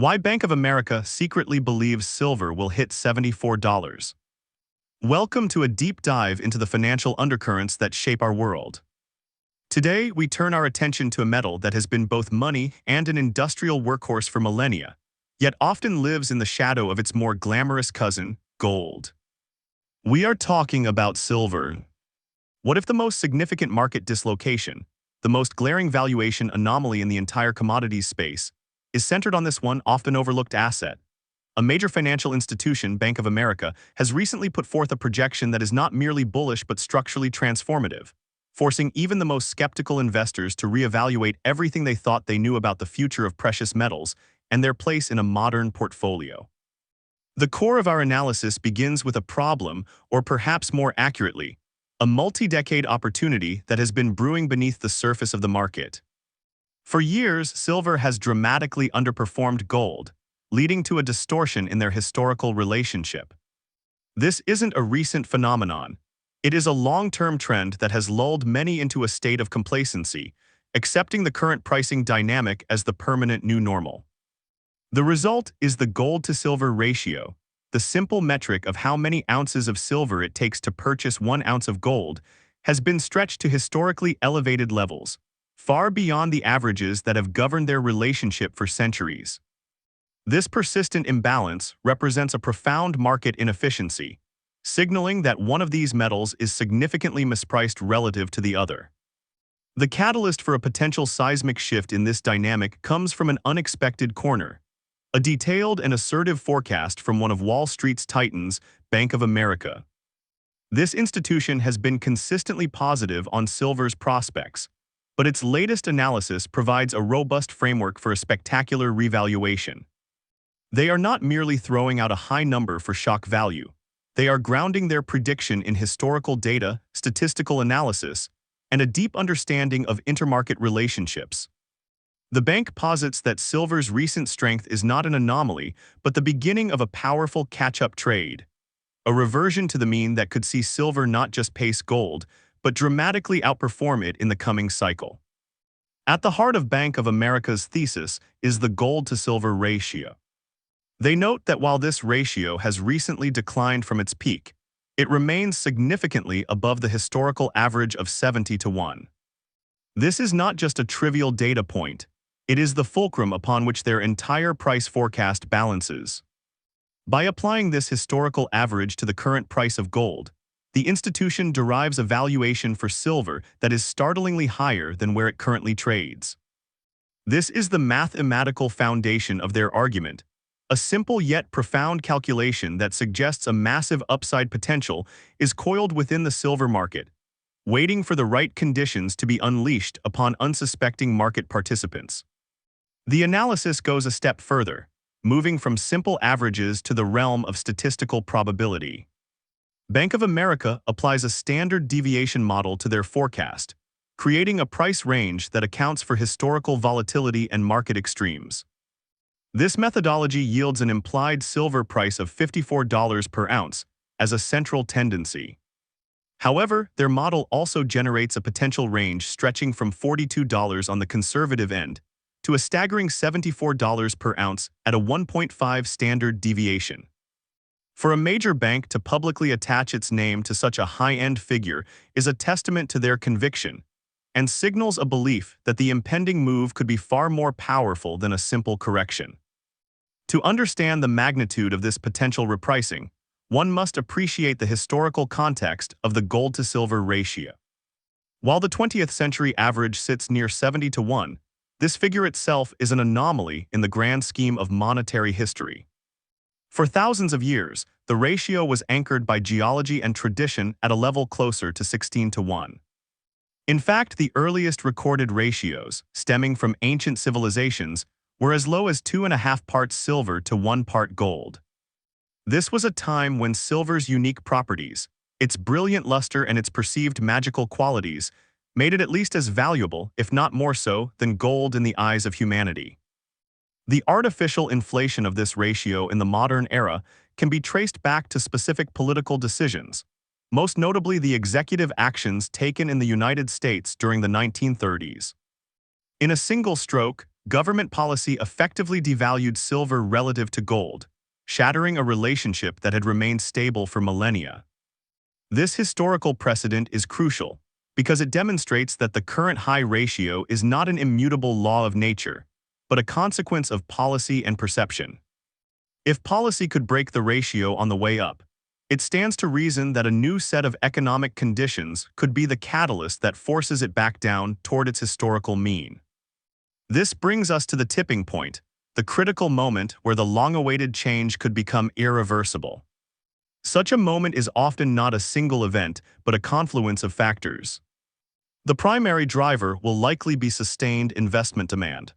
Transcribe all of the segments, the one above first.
Why Bank of America secretly believes silver will hit $74. Welcome to a deep dive into the financial undercurrents that shape our world. Today, we turn our attention to a metal that has been both money and an industrial workhorse for millennia, yet often lives in the shadow of its more glamorous cousin, gold. We are talking about silver. What if the most significant market dislocation, the most glaring valuation anomaly in the entire commodities space, is centered on this one often overlooked asset? A major financial institution, Bank of America, has recently put forth a projection that is not merely bullish but structurally transformative, forcing even the most skeptical investors to reevaluate everything they thought they knew about the future of precious metals and their place in a modern portfolio. The core of our analysis begins with a problem, or perhaps more accurately, a multi-decade opportunity that has been brewing beneath the surface of the market. For years, silver has dramatically underperformed gold, leading to a distortion in their historical relationship. This isn't a recent phenomenon. It is a long-term trend that has lulled many into a state of complacency, accepting the current pricing dynamic as the permanent new normal. The result is the gold-to-silver ratio, the simple metric of how many ounces of silver it takes to purchase 1 ounce of gold, has been stretched to historically elevated levels, far beyond the averages that have governed their relationship for centuries. This persistent imbalance represents a profound market inefficiency, signaling that one of these metals is significantly mispriced relative to the other. The catalyst for a potential seismic shift in this dynamic comes from an unexpected corner: a detailed and assertive forecast from one of Wall Street's titans, Bank of America. This institution has been consistently positive on silver's prospects, but its latest analysis provides a robust framework for a spectacular revaluation. They are not merely throwing out a high number for shock value. They are grounding their prediction in historical data, statistical analysis, and a deep understanding of intermarket relationships. The bank posits that silver's recent strength is not an anomaly, but the beginning of a powerful catch-up trade, a reversion to the mean that could see silver not just pace gold, but dramatically outperform it in the coming cycle. At the heart of Bank of America's thesis is the gold-to-silver ratio. They note that while this ratio has recently declined from its peak, it remains significantly above the historical average of 70-1. This is not just a trivial data point, it is the fulcrum upon which their entire price forecast balances. By applying this historical average to the current price of gold, the institution derives a valuation for silver that is startlingly higher than where it currently trades. This is the mathematical foundation of their argument, a simple yet profound calculation that suggests a massive upside potential is coiled within the silver market, waiting for the right conditions to be unleashed upon unsuspecting market participants. The analysis goes a step further, moving from simple averages to the realm of statistical probability. Bank of America applies a standard deviation model to their forecast, creating a price range that accounts for historical volatility and market extremes. This methodology yields an implied silver price of $54 per ounce as a central tendency. However, their model also generates a potential range stretching from $42 on the conservative end to a staggering $74 per ounce at a 1.5 standard deviation. For a major bank to publicly attach its name to such a high-end figure is a testament to their conviction and signals a belief that the impending move could be far more powerful than a simple correction. To understand the magnitude of this potential repricing, one must appreciate the historical context of the gold-to-silver ratio. While the 20th century average sits near 70-1, this figure itself is an anomaly in the grand scheme of monetary history. For thousands of years, the ratio was anchored by geology and tradition at a level closer to 16-1. In fact, the earliest recorded ratios, stemming from ancient civilizations, were as low as 2.5 parts silver to 1 part gold. This was a time when silver's unique properties, its brilliant luster and its perceived magical qualities, made it at least as valuable, if not more so, than gold in the eyes of humanity. The artificial inflation of this ratio in the modern era can be traced back to specific political decisions, most notably the executive actions taken in the United States during the 1930s. In a single stroke, Government policy effectively devalued silver relative to gold, shattering a relationship that had remained stable for millennia. This historical precedent is crucial because it demonstrates that the current high ratio is not an immutable law of nature, but a consequence of policy and perception. If policy could break the ratio on the way up, it stands to reason that a new set of economic conditions could be the catalyst that forces it back down toward its historical mean. This brings us to the tipping point, the critical moment where the long-awaited change could become irreversible. Such a moment is often not a single event, but a confluence of factors. The primary driver will likely be sustained investment demand.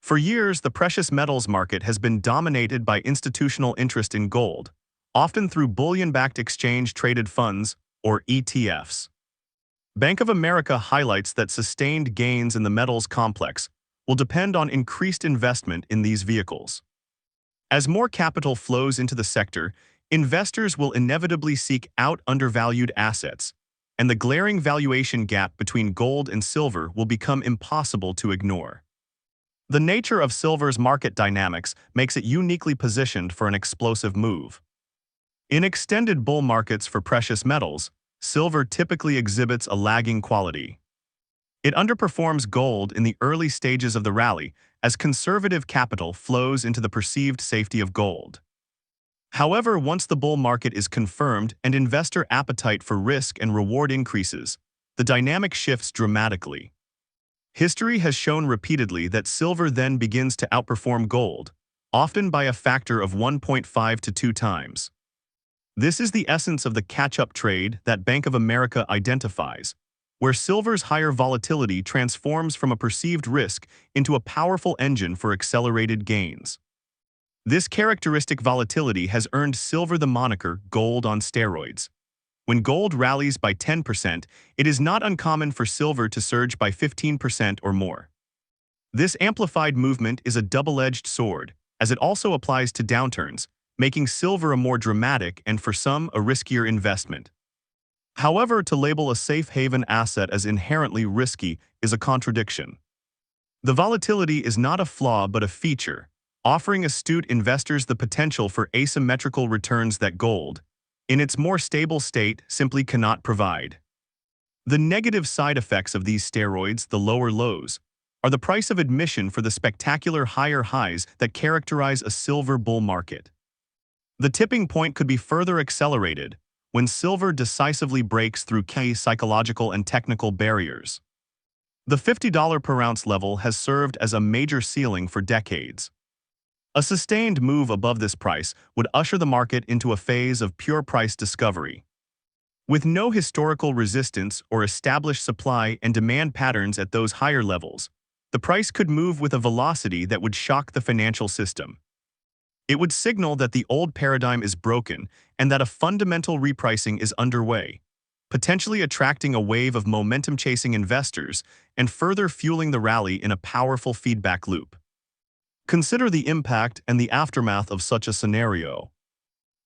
For years, the precious metals market has been dominated by institutional interest in gold, often through bullion-backed exchange-traded funds, or ETFs. Bank of America highlights that sustained gains in the metals complex will depend on increased investment in these vehicles. As more capital flows into the sector, investors will inevitably seek out undervalued assets, and the glaring valuation gap between gold and silver will become impossible to ignore. The nature of silver's market dynamics makes it uniquely positioned for an explosive move. In extended bull markets for precious metals, silver typically exhibits a lagging quality. It underperforms gold in the early stages of the rally as conservative capital flows into the perceived safety of gold. However, once the bull market is confirmed and investor appetite for risk and reward increases, the dynamic shifts dramatically. History has shown repeatedly that silver then begins to outperform gold, often by a factor of 1.5 to 2 times. This is the essence of the catch-up trade that Bank of America identifies, where silver's higher volatility transforms from a perceived risk into a powerful engine for accelerated gains. This characteristic volatility has earned silver the moniker "gold on steroids." When gold rallies by 10%, it is not uncommon for silver to surge by 15% or more. This amplified movement is a double-edged sword, as it also applies to downturns, making silver a more dramatic and, for some, a riskier investment. However, to label a safe haven asset as inherently risky is a contradiction. The volatility is not a flaw but a feature, offering astute investors the potential for asymmetrical returns that gold, in its more stable state, simply cannot provide. The negative side effects of these steroids, the lower lows, are the price of admission for the spectacular higher highs that characterize a silver bull market. The tipping point could be further accelerated when silver decisively breaks through key psychological and technical barriers. The $50 per ounce level has served as a major ceiling for decades. A sustained move above this price would usher the market into a phase of pure price discovery. With no historical resistance or established supply and demand patterns at those higher levels, the price could move with a velocity that would shock the financial system. It would signal that the old paradigm is broken and that a fundamental repricing is underway, potentially attracting a wave of momentum-chasing investors and further fueling the rally in a powerful feedback loop. Consider the impact and the aftermath of such a scenario.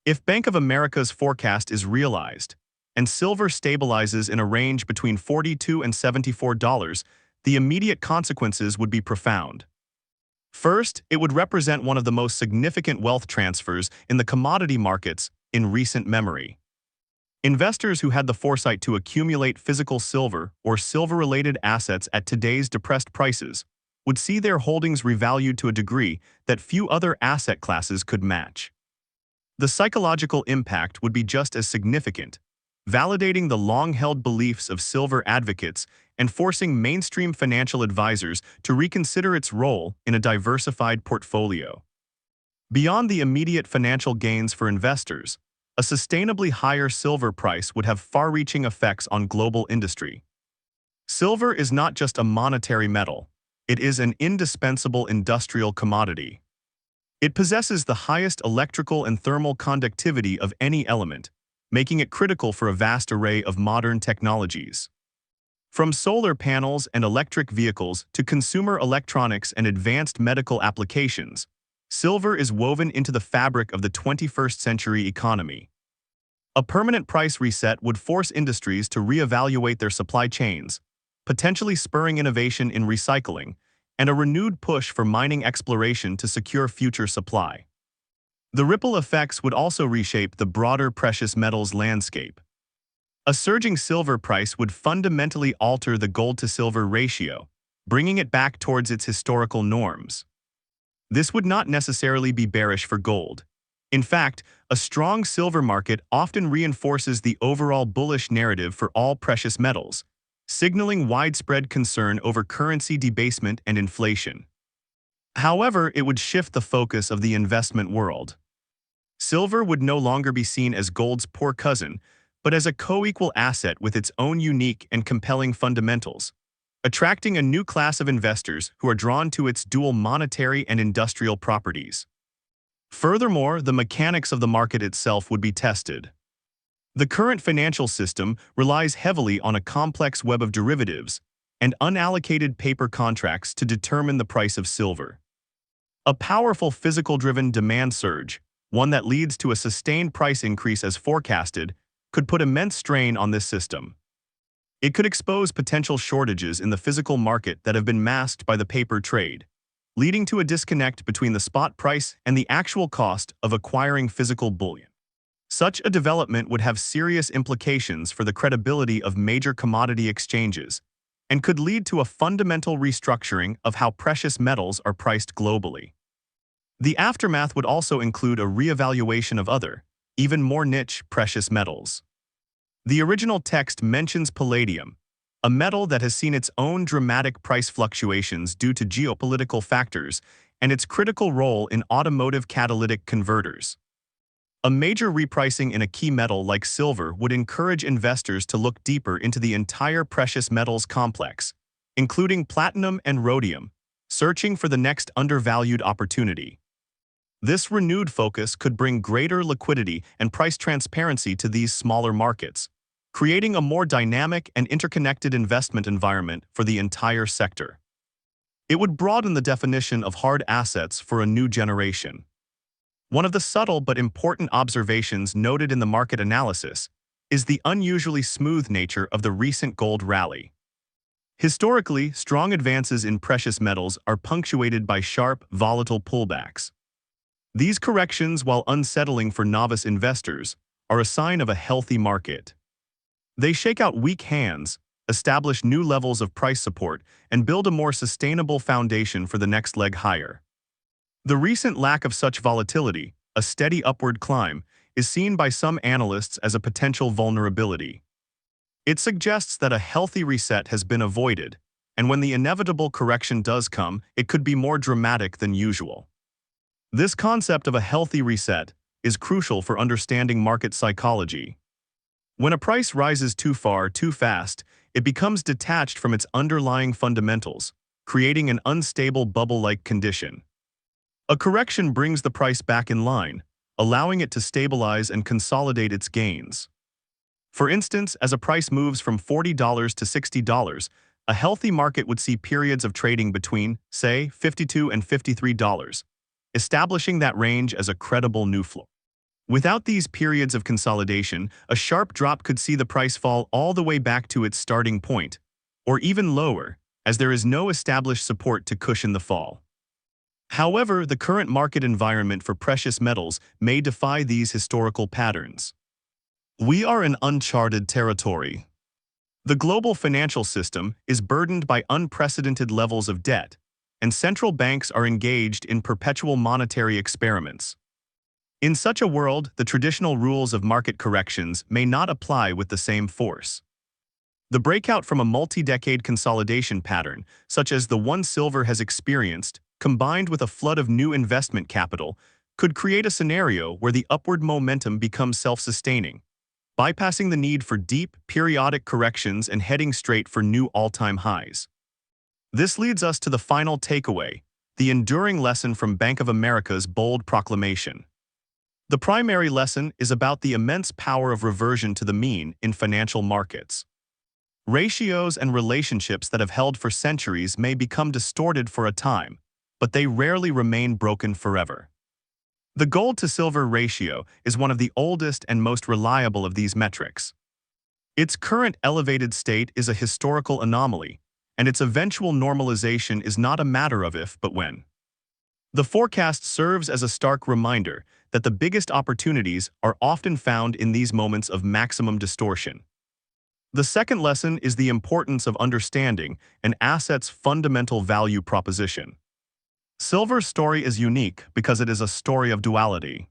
If Bank of America's forecast is realized, and silver stabilizes in a range between $42 and $74, the immediate consequences would be profound. First, it would represent one of the most significant wealth transfers in the commodity markets in recent memory. Investors who had the foresight to accumulate physical silver or silver-related assets at today's depressed prices would see their holdings revalued to a degree that few other asset classes could match. The psychological impact would be just as significant, validating the long-held beliefs of silver advocates and forcing mainstream financial advisors to reconsider its role in a diversified portfolio. Beyond the immediate financial gains for investors, a sustainably higher silver price would have far-reaching effects on global industry. Silver is not just a monetary metal, it is an indispensable industrial commodity. It possesses the highest electrical and thermal conductivity of any element, making it critical for a vast array of modern technologies. From solar panels and electric vehicles to consumer electronics and advanced medical applications, silver is woven into the fabric of the 21st century economy. A permanent price reset would force industries to reevaluate their supply chains, potentially spurring innovation in recycling, and a renewed push for mining exploration to secure future supply. The ripple effects would also reshape the broader precious metals landscape. A surging silver price would fundamentally alter the gold-to-silver ratio, bringing it back towards its historical norms. This would not necessarily be bearish for gold. In fact, a strong silver market often reinforces the overall bullish narrative for all precious metals, signaling widespread concern over currency debasement and inflation. However, it would shift the focus of the investment world. Silver would no longer be seen as gold's poor cousin, but as a co-equal asset with its own unique and compelling fundamentals, attracting a new class of investors who are drawn to its dual monetary and industrial properties. Furthermore, the mechanics of the market itself would be tested. The current financial system relies heavily on a complex web of derivatives and unallocated paper contracts to determine the price of silver. A powerful physical-driven demand surge, one that leads to a sustained price increase as forecasted, could put immense strain on this system. It could expose potential shortages in the physical market that have been masked by the paper trade, leading to a disconnect between the spot price and the actual cost of acquiring physical bullion. Such a development would have serious implications for the credibility of major commodity exchanges and could lead to a fundamental restructuring of how precious metals are priced globally. The aftermath would also include a reevaluation of other, even more niche precious metals. The original text mentions palladium, a metal that has seen its own dramatic price fluctuations due to geopolitical factors and its critical role in automotive catalytic converters. A major repricing in a key metal like silver would encourage investors to look deeper into the entire precious metals complex, including platinum and rhodium, searching for the next undervalued opportunity. This renewed focus could bring greater liquidity and price transparency to these smaller markets, creating a more dynamic and interconnected investment environment for the entire sector. It would broaden the definition of hard assets for a new generation. One of the subtle but important observations noted in the market analysis is the unusually smooth nature of the recent gold rally. Historically, strong advances in precious metals are punctuated by sharp, volatile pullbacks. These corrections, while unsettling for novice investors, are a sign of a healthy market. They shake out weak hands, establish new levels of price support, and build a more sustainable foundation for the next leg higher. The recent lack of such volatility, a steady upward climb, is seen by some analysts as a potential vulnerability. It suggests that a healthy reset has been avoided, and when the inevitable correction does come, it could be more dramatic than usual. This concept of a healthy reset is crucial for understanding market psychology. When a price rises too far, too fast, it becomes detached from its underlying fundamentals, creating an unstable bubble-like condition. A correction brings the price back in line, allowing it to stabilize and consolidate its gains. For instance, as a price moves from $40 to $60, a healthy market would see periods of trading between, say, $52 and $53, establishing that range as a credible new floor. Without these periods of consolidation, a sharp drop could see the price fall all the way back to its starting point, or even lower, as there is no established support to cushion the fall. However, the current market environment for precious metals may defy these historical patterns. We are in uncharted territory. The global financial system is burdened by unprecedented levels of debt, and central banks are engaged in perpetual monetary experiments. In such a world, the traditional rules of market corrections may not apply with the same force. The breakout from a multi-decade consolidation pattern, such as the one silver has experienced, combined with a flood of new investment capital, could create a scenario where the upward momentum becomes self-sustaining, bypassing the need for deep, periodic corrections and heading straight for new all-time highs. This leads us to the final takeaway, the enduring lesson from Bank of America's bold proclamation. The primary lesson is about the immense power of reversion to the mean in financial markets. Ratios and relationships that have held for centuries may become distorted for a time, but they rarely remain broken forever. The gold-to-silver ratio is one of the oldest and most reliable of these metrics. Its current elevated state is a historical anomaly, and its eventual normalization is not a matter of if but when. The forecast serves as a stark reminder that the biggest opportunities are often found in these moments of maximum distortion. The second lesson is the importance of understanding an asset's fundamental value proposition. Silver's story is unique because it is a story of duality.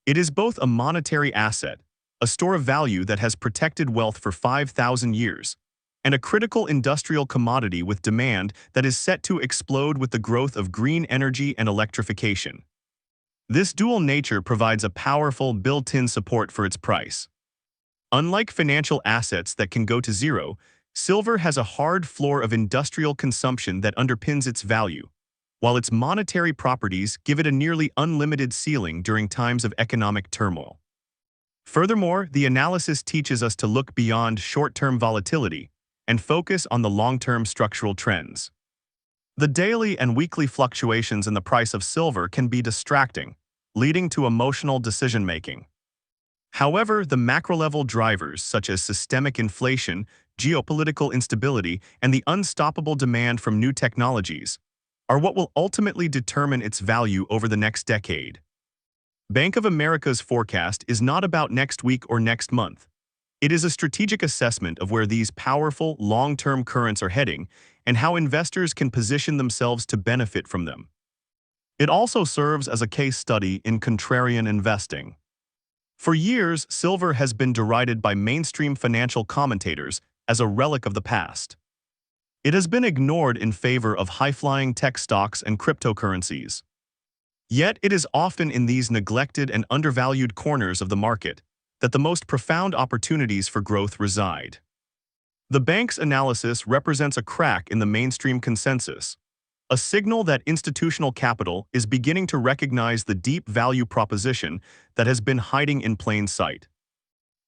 It is both a monetary asset, a store of value that has protected wealth for 5,000 years, and a critical industrial commodity with demand that is set to explode with the growth of green energy and electrification. This dual nature provides a powerful built-in support for its price. Unlike financial assets that can go to zero, silver has a hard floor of industrial consumption that underpins its value, while its monetary properties give it a nearly unlimited ceiling during times of economic turmoil. Furthermore, the analysis teaches us to look beyond short-term volatility and focus on the long-term structural trends. The daily and weekly fluctuations in the price of silver can be distracting, leading to emotional decision-making. However, the macro-level drivers such as systemic inflation, geopolitical instability, and the unstoppable demand from new technologies are what will ultimately determine its value over the next decade. Bank of America's forecast is not about next week or next month. It is a strategic assessment of where these powerful, long-term currents are heading and how investors can position themselves to benefit from them. It also serves as a case study in contrarian investing. For years, silver has been derided by mainstream financial commentators as a relic of the past. It has been ignored in favor of high-flying tech stocks and cryptocurrencies. Yet it is often in these neglected and undervalued corners of the market that the most profound opportunities for growth reside. The bank's analysis represents a crack in the mainstream consensus, a signal that institutional capital is beginning to recognize the deep value proposition that has been hiding in plain sight.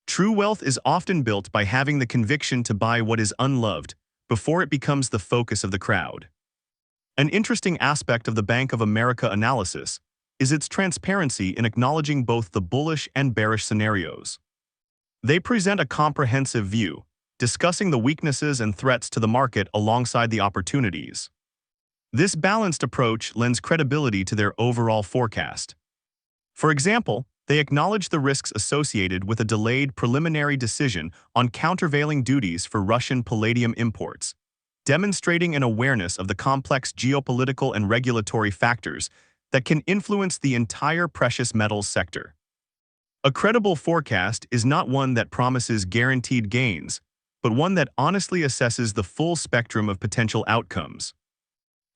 True wealth is often built by having the conviction to buy what is unloved before it becomes the focus of the crowd. An interesting aspect of the Bank of America analysis is its transparency in acknowledging both the bullish and bearish scenarios. They present a comprehensive view, discussing the weaknesses and threats to the market alongside the opportunities. This balanced approach lends credibility to their overall forecast. For example, they acknowledge the risks associated with a delayed preliminary decision on countervailing duties for Russian palladium imports, demonstrating an awareness of the complex geopolitical and regulatory factors that can influence the entire precious metals sector. A credible forecast is not one that promises guaranteed gains, but one that honestly assesses the full spectrum of potential outcomes.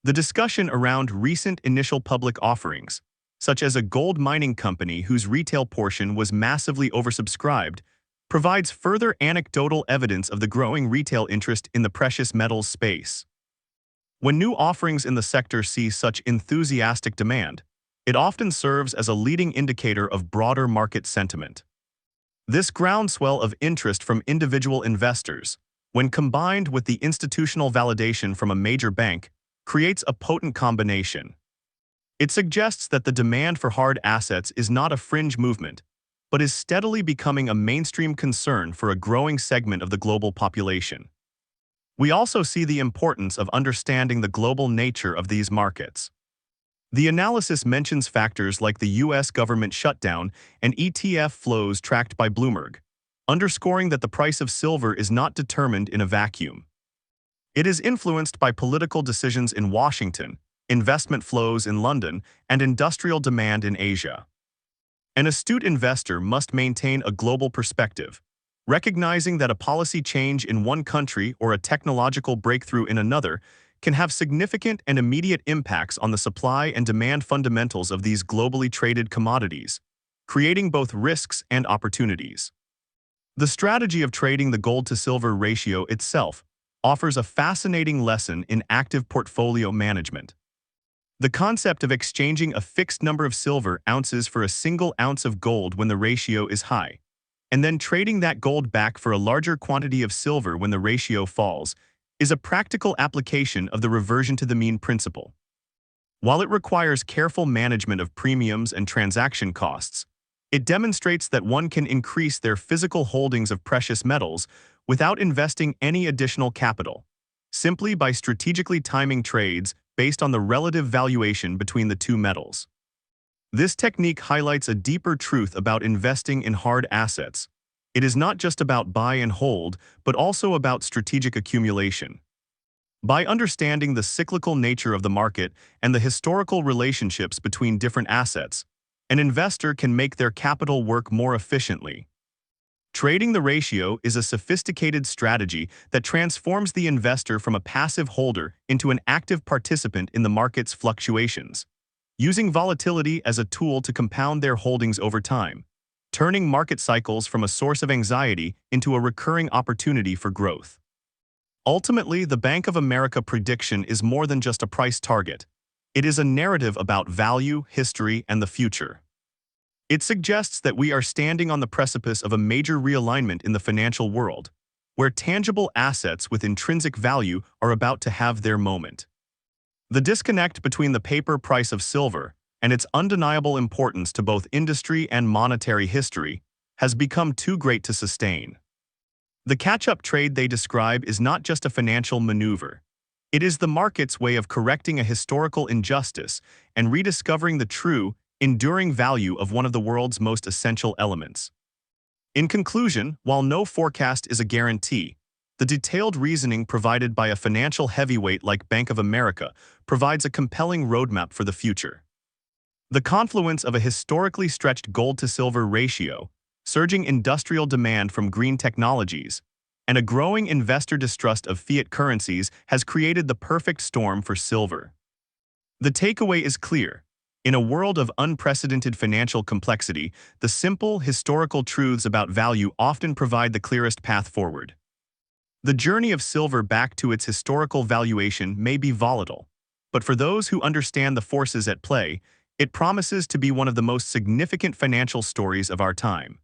The discussion around recent initial public offerings, such as a gold mining company whose retail portion was massively oversubscribed, provides further anecdotal evidence of the growing retail interest in the precious metals space. When new offerings in the sector see such enthusiastic demand, it often serves as a leading indicator of broader market sentiment. This groundswell of interest from individual investors, when combined with the institutional validation from a major bank, creates a potent combination. It suggests that the demand for hard assets is not a fringe movement, but is steadily becoming a mainstream concern for a growing segment of the global population. We also see the importance of understanding the global nature of these markets. The analysis mentions factors like the U.S. government shutdown and ETF flows tracked by Bloomberg, underscoring that the price of silver is not determined in a vacuum. It is influenced by political decisions in Washington, investment flows in London, and industrial demand in Asia. An astute investor must maintain a global perspective, recognizing that a policy change in one country or a technological breakthrough in another can have significant and immediate impacts on the supply and demand fundamentals of these globally traded commodities, creating both risks and opportunities. The strategy of trading the gold-to-silver ratio itself offers a fascinating lesson in active portfolio management. The concept of exchanging a fixed number of silver ounces for a single ounce of gold when the ratio is high, and then trading that gold back for a larger quantity of silver when the ratio falls, is a practical application of the reversion to the mean principle. While it requires careful management of premiums and transaction costs, it demonstrates that one can increase their physical holdings of precious metals without investing any additional capital, simply by strategically timing trades based on the relative valuation between the two metals. This technique highlights a deeper truth about investing in hard assets. It is not just about buy and hold, but also about strategic accumulation. By understanding the cyclical nature of the market and the historical relationships between different assets, an investor can make their capital work more efficiently. Trading the ratio is a sophisticated strategy that transforms the investor from a passive holder into an active participant in the market's fluctuations, using volatility as a tool to compound their holdings over time, turning market cycles from a source of anxiety into a recurring opportunity for growth. Ultimately, the Bank of America prediction is more than just a price target. It is a narrative about value, history, and the future. It suggests that we are standing on the precipice of a major realignment in the financial world, where tangible assets with intrinsic value are about to have their moment. The disconnect between the paper price of silver and its undeniable importance to both industry and monetary history has become too great to sustain. The catch-up trade they describe is not just a financial maneuver. It is the market's way of correcting a historical injustice and rediscovering the true, enduring value of one of the world's most essential elements. In conclusion, while no forecast is a guarantee, the detailed reasoning provided by a financial heavyweight like Bank of America provides a compelling roadmap for the future. The confluence of a historically stretched gold-to-silver ratio, surging industrial demand from green technologies, and a growing investor distrust of fiat currencies has created the perfect storm for silver. The takeaway is clear. In a world of unprecedented financial complexity, the simple, historical truths about value often provide the clearest path forward. The journey of silver back to its historical valuation may be volatile, but for those who understand the forces at play, it promises to be one of the most significant financial stories of our time.